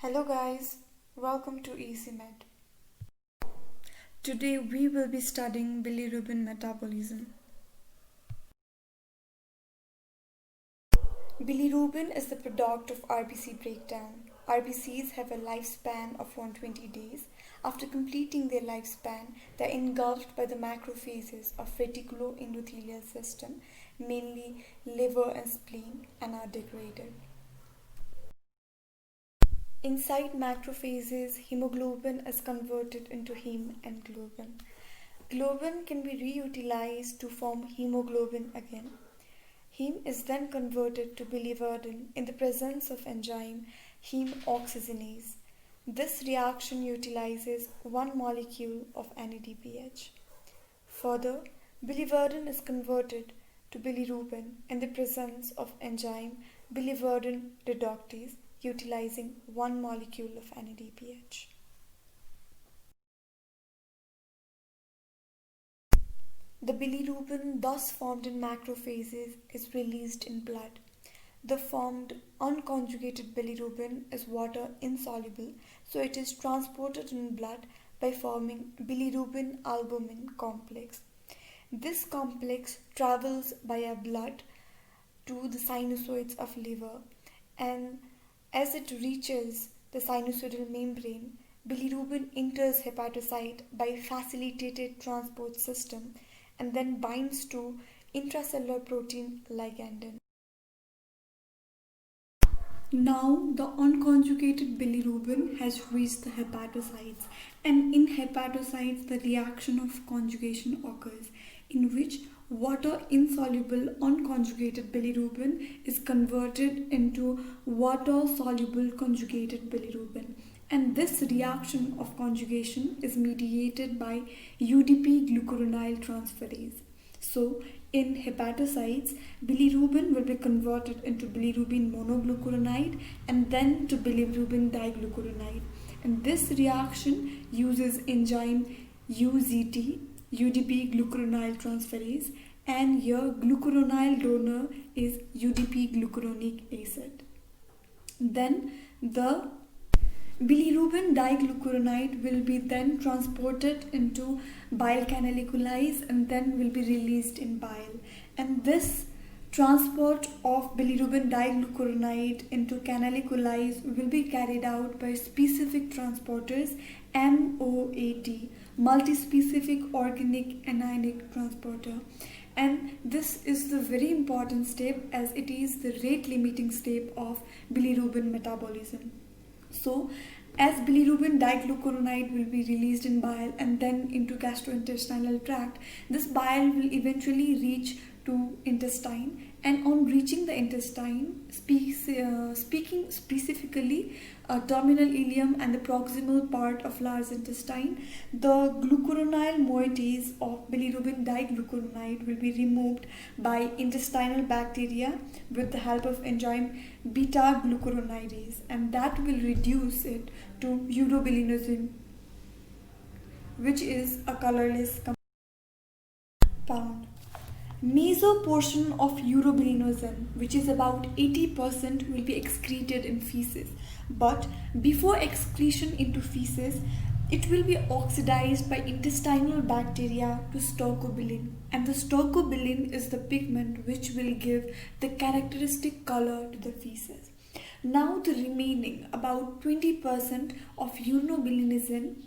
Hello guys, welcome to EasyMed. Today we will be studying bilirubin metabolism. Bilirubin is the product of RBC breakdown. RBCs have a lifespan of 120 days. After completing their lifespan, they are engulfed by the macrophages of reticuloendothelial system, mainly liver and spleen, and are degraded. Inside macrophages, hemoglobin is converted into heme and globin. Globin can be reutilized to form hemoglobin again. Heme is then converted to biliverdin in the presence of enzyme heme oxygenase. This reaction utilizes one molecule of NADPH. Further, biliverdin is converted to bilirubin in the presence of enzyme biliverdin reductase, utilizing one molecule of NADPH. The bilirubin thus formed in macrophages is released in blood. The formed unconjugated bilirubin is water insoluble, so it is transported in blood by forming bilirubin albumin complex. This complex travels via blood to the sinusoids of liver, and as it reaches the sinusoidal membrane, bilirubin enters hepatocyte by facilitated transport system and then binds to intracellular protein ligandin. Now the unconjugated bilirubin has reached the hepatocytes, and in hepatocytes the reaction of conjugation occurs, in which water insoluble unconjugated bilirubin is converted into water soluble conjugated bilirubin, and this reaction of conjugation is mediated by UDP glucuronyl transferase. So in hepatocytes, bilirubin will be converted into bilirubin monoglucuronide and then to bilirubin diglucuronide, and this reaction uses enzyme UZT, UDP glucuronyl transferase, and your glucuronyl donor is UDP glucuronic acid. Then the bilirubin diglucuronide will be then transported into bile canaliculi and then will be released in bile. And this transport of bilirubin diglucuronide into canaliculi will be carried out by specific transporters MOAT, multispecific organic anionic transporter. And this is the very important step, as it is the rate limiting step of bilirubin metabolism. So as bilirubin diglucuronide will be released in bile and then into gastrointestinal tract, this bile will eventually reach to intestine, and on reaching the intestine, speaking specifically terminal ileum and the proximal part of large intestine, the glucuronyl moieties of bilirubin diglucuronide will be removed by intestinal bacteria with the help of enzyme beta glucuronidase, and that will reduce it to urobilinogen, which is a colorless compound. Meso portion of urobilinogen, which is about 80%, will be excreted in feces, but before excretion into feces, it will be oxidized by intestinal bacteria to stercobilin, and the stercobilin is the pigment which will give the characteristic color to the feces. Now the remaining about 20% of urobilinogen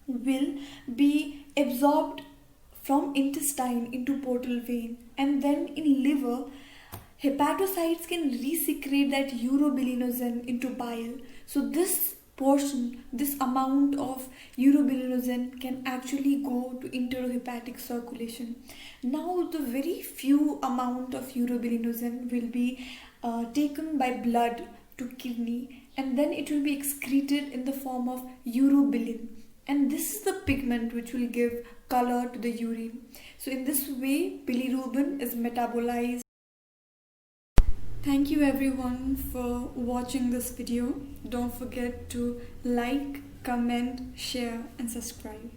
will be absorbed from intestine into portal vein, and then in liver, hepatocytes can resecrete that urobilinogen into bile. So this portion, this amount of urobilinogen can actually go to enterohepatic circulation. Now the very few amount of urobilinogen will be taken by blood to kidney, and then it will be excreted in the form of urobilin, and this is the pigment which will give color to the urine. So in this way, bilirubin is metabolized. Thank you everyone for watching this video. Don't forget to like, comment, share and subscribe.